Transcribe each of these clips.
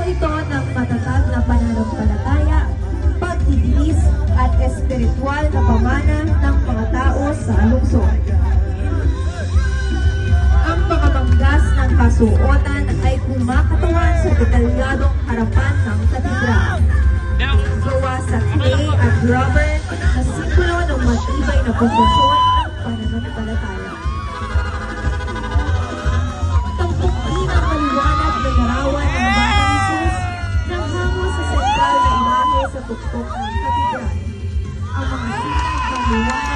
ito ng matatag na pananampalataya, pagtitiis at espiritual na pamana ng mga tao sa lungsod. Ang mga banggas ng kasuotan ay kumakatawan sa detalyadong harapan ng katedral. Gawa sa clay at rubber na simbolo ng matibay na pundasyon ng pananampalataya. Tampok din ang maliwanag na larawan ng Batang Jesus na hango sa sentral na imahe sa tuktok ng katedral. Ang mga sinag ng liwanag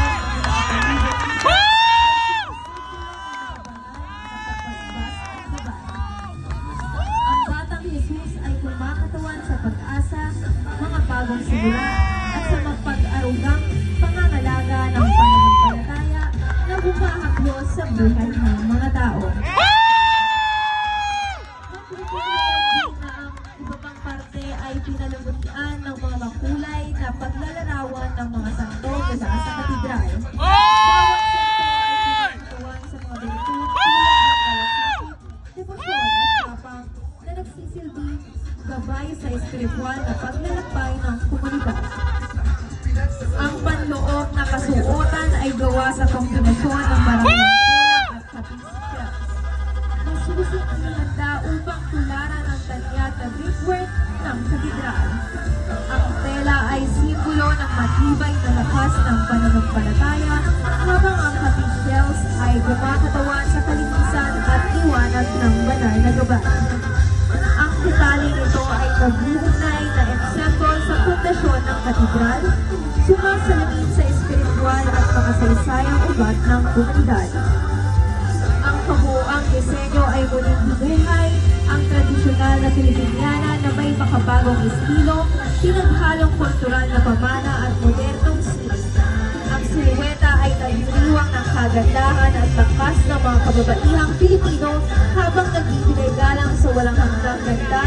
bagong simula at sa mapag-arugang pangangalaga ng pananampalataya na humahaklo sa buhay ng mga tao. Magpupulong din na ang iba pang parte ay pinalagutian ng mga makulay na paglalarawan ng mga santo mula sa katedral. Bawat santo ay pinagtawan sa mga bertud tulad ng malasakit, debosyon at tapang na nagsisilbing gabay sa espiritual na paglalakbay ng komunidad. Ang panloob na kasuotan ay gawa sa kombinasyon ng maraming tela at kapisya. Masusing inihanda upang tularan ang tanyag na brickwork ng katedral. Ang tela ay simbolo ng matibay na lakas ng pananampalataya, habang ang kapisyels ay gumakatawan sa kalinisan at liwanag ng banal na gabay. Ang detalye nito ay naghuhugnay na eksemplo sa pundasyon ng katedral, sumasalamin sa espiritual at makasaysayang ugat ng komunidad. Ang kabuuang disenyo ay muling binuhay ang tradisyonal na Pilipiniana na may makabagong estilo, pinaghalong kultural na pamana at modernong stil. Ang silhueta ay nagdiriwang ng kagandahan at lakas ng mga kababaihang Pilipino habang nagbibigay galang sa walang hanggang ganda